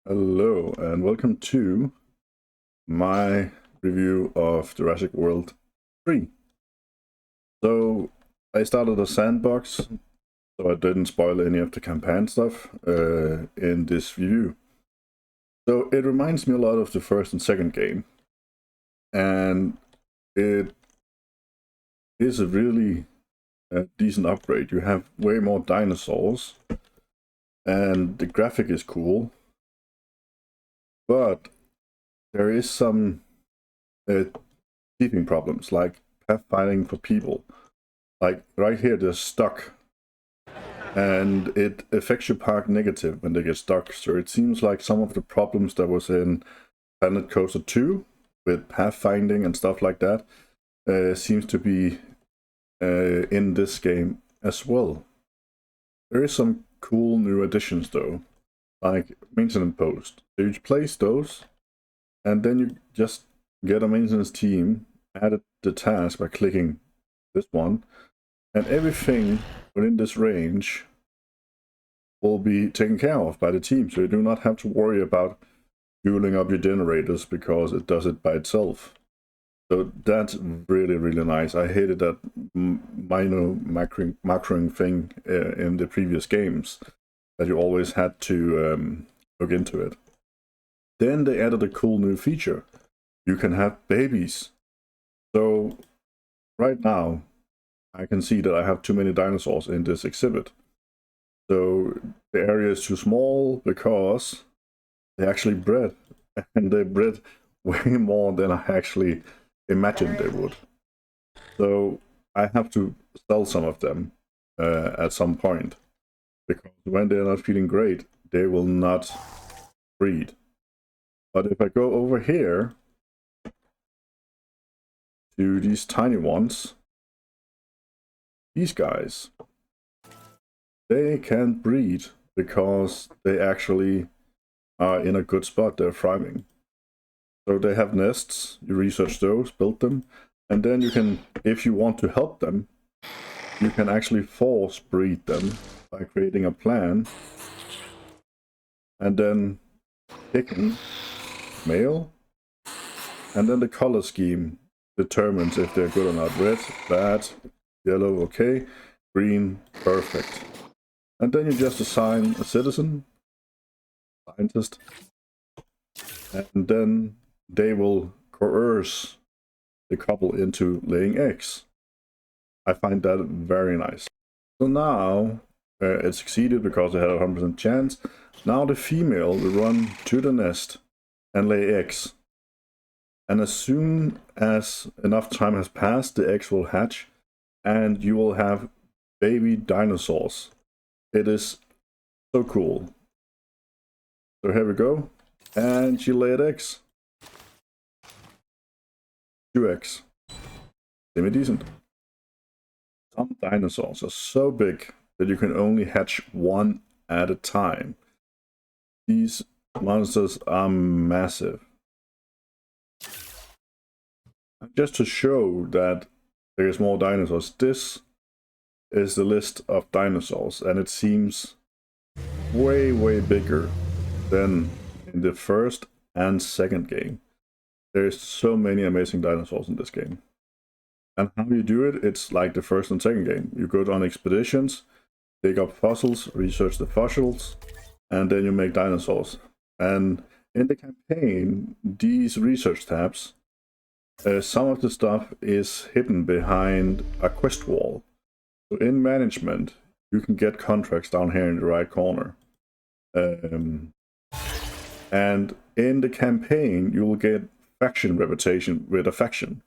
Hello and welcome to my review of Jurassic World 3. So I started a sandbox, so I didn't spoil any of the campaign stuff in this review. So it reminds me a lot of the first and second game, and it is a really decent upgrade. You have way more dinosaurs, and the graphic is cool, but there is some teething problems, like pathfinding for people. Like right here, they're stuck, and it affects your park negative when they get stuck. So it seems like some of the problems that was in Planet Coaster 2 with pathfinding and stuff like that seems to be in this game as well. There is some cool new additions though, like maintenance post. So you place those, and then you just get a maintenance team, add the task by clicking this one, and everything within this range will be taken care of by the team. So you do not have to worry about fueling up your generators because it does it by itself. So that's really, really nice. I hated that minor macroing thing in the previous games, that you always had to look into it. Then they added a cool new feature. You can have babies. So right now, I can see that I have too many dinosaurs in this exhibit. So the area is too small because they actually bred, and they bred way more than I actually imagined they would. So I have to sell some of them at some point, because when they're not feeling great, they will not breed. But if I go over here to these tiny ones, these guys, they can breed because they actually are in a good spot. They're thriving. So they have nests, you research those, build them, and then you can, if you want to help them, you can actually force breed them by creating a plan and then picking male, and then the color scheme determines if they're good or not. Red, bad; yellow, okay; green, perfect. And then you just assign a citizen, scientist, and then they will coerce the couple into laying eggs. I find that very nice. So now it succeeded because it had a 100% chance. Now the female will run to the nest and lay eggs. And as soon as enough time has passed, the eggs will hatch and you will have baby dinosaurs. It is so cool. So here we go. And she laid eggs. 2 eggs. Semi-decent. Some dinosaurs are so big that you can only hatch one at a time. These monsters are massive. Just to show that there's more dinosaurs, this is the list of dinosaurs, and it seems way, way bigger than in the first and second game. There's so many amazing dinosaurs in this game. And how you do it, it's like the first and second game. You go on expeditions, dig up fossils, research the fossils, and then you make dinosaurs. And in the campaign, these research tabs, some of the stuff is hidden behind a quest wall. So in management, you can get contracts down here in the right corner. And in the campaign, you will get faction reputation with a faction.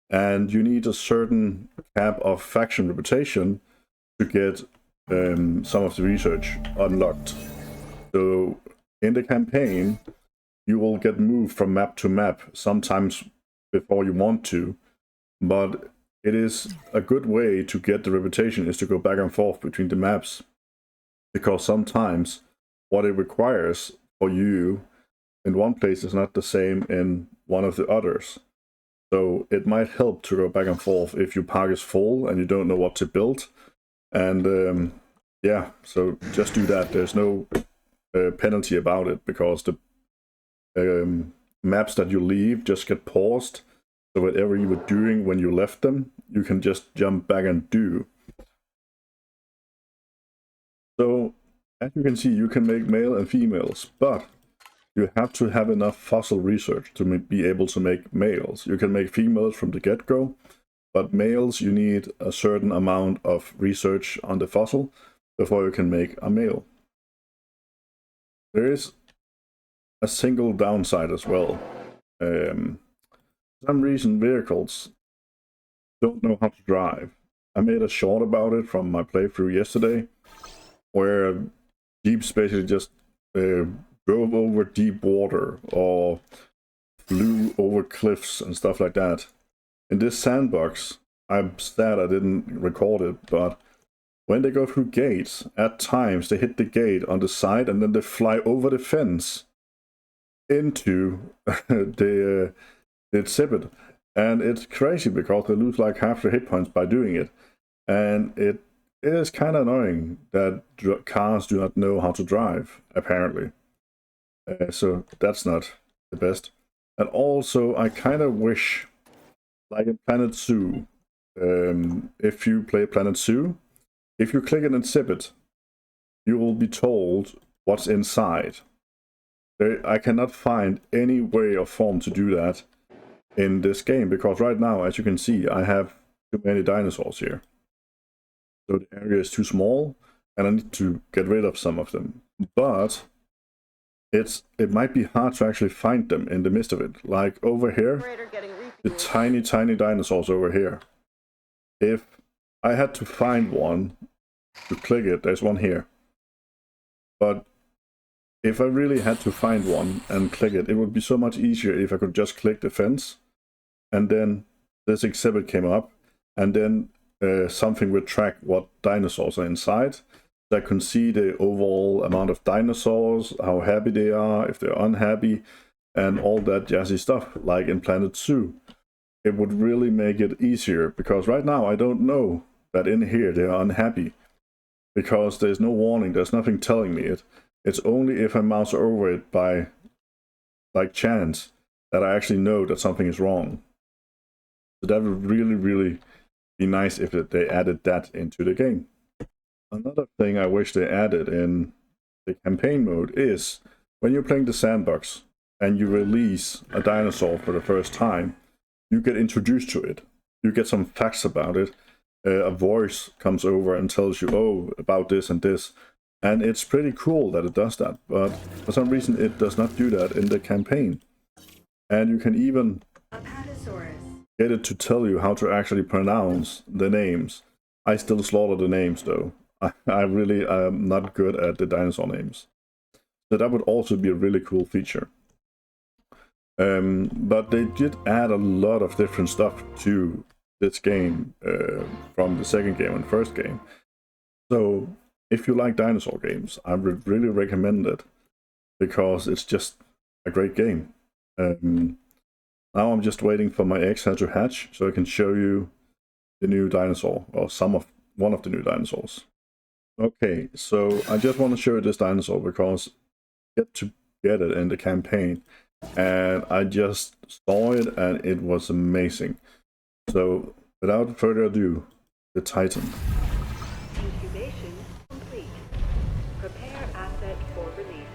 And you need a certain cap of faction reputation to get some of the research unlocked. So in the campaign, you will get moved from map to map, sometimes before you want to, but it is a good way to get the reputation is to go back and forth between the maps, because sometimes what it requires for you in one place is not the same in one of the others. So it might help to go back and forth if your park is full and you don't know what to build. And yeah, so just do that. There's no penalty about it, because the maps that you leave just get paused. So whatever you were doing when you left them, you can just jump back and do. So as you can see, you can make male and females, but you have to have enough fossil research to be able to make males. You can make females from the get-go, but males, you need a certain amount of research on the fossil before you can make a male. There is a single downside as well. For some reason, vehicles don't know how to drive. I made a short about it from my playthrough yesterday, where Jeeps basically just drove over deep water or flew over cliffs and stuff like that. In this sandbox, I'm sad I didn't record it, but when they go through gates, at times they hit the gate on the side and then they fly over the fence into the exhibit. And it's crazy because they lose like half their hit points by doing it. And it is kind of annoying that cars do not know how to drive, apparently. So that's not the best. And also, I kind of wish, like in Planet Zoo, if you play Planet Zoo, if you click an exhibit, you will be told what's inside. I cannot find any way or form to do that in this game, because right now, as you can see, I have too many dinosaurs here. So the area is too small, and I need to get rid of some of them. But it might be hard to actually find them in the midst of it. Like over here, the tiny dinosaurs over here. If I had to find one to click it, there's one here. But if I really had to find one and click it, it would be so much easier if I could just click the fence, and then this exhibit came up, and then something would track what dinosaurs are inside. So I can see the overall amount of dinosaurs, how happy they are, if they're unhappy, and all that jazzy stuff, like in Planet Zoo. It would really make it easier, because right now I don't know that in here they are unhappy, because there's no warning, there's nothing telling me it. It's only if I mouse over it by like chance that I actually know that something is wrong. So that would really be nice if they added that into the game. Another thing I wish they added in the campaign mode is when you're playing the sandbox and you release a dinosaur for the first time, you get introduced to it. You get some facts about it. A voice comes over and tells you, oh, about this and this. And it's pretty cool that it does that. But for some reason, it does not do that in the campaign. And you can even get it to tell you how to actually pronounce the names. I still slaughter the names, though. I really am not good at the dinosaur names. So that would also be a really cool feature. But they did add a lot of different stuff to this game from the second game and first game. So if you like dinosaur games, I would really recommend it, because it's just a great game. Now I'm just waiting for my eggs to hatch so I can show you the new dinosaur, or one of the new dinosaurs. Okay, so I just want to show you this dinosaur because I get to get it in the campaign, and I just saw it and it was amazing. So without further ado, the Titan. Incubation complete. Prepare asset for release.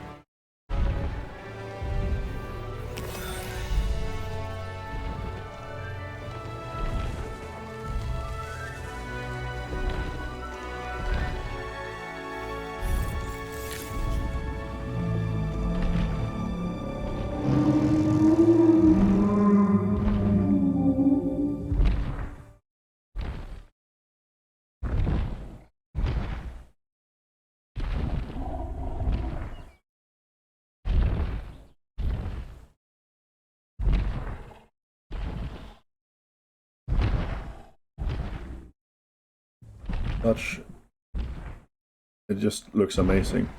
It just looks amazing,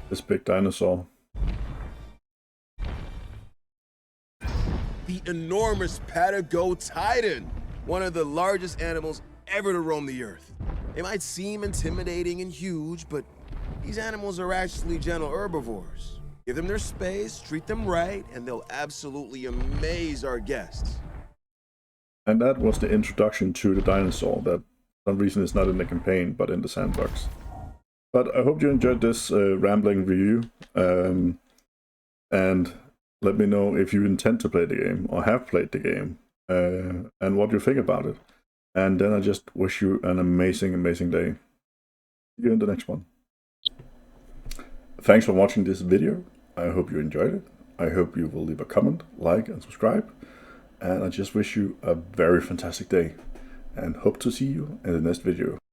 this big dinosaur. The enormous Patago Titan, one of the largest animals ever to roam the earth. It might seem intimidating and huge, but These animals are actually gentle herbivores. Give them their space, treat them right, and they'll absolutely amaze our guests. And that was the introduction to the dinosaur that for some reason is not in the campaign, but in the sandbox. But I hope you enjoyed this rambling review. And let me know if you intend to play the game or have played the game and what you think about it. And then I just wish you an amazing, amazing day. See you in the next one. Thanks for watching this video. I hope you enjoyed it. I hope you will leave a comment, like, and subscribe. And I just wish you a very fantastic day and hope to see you in the next video.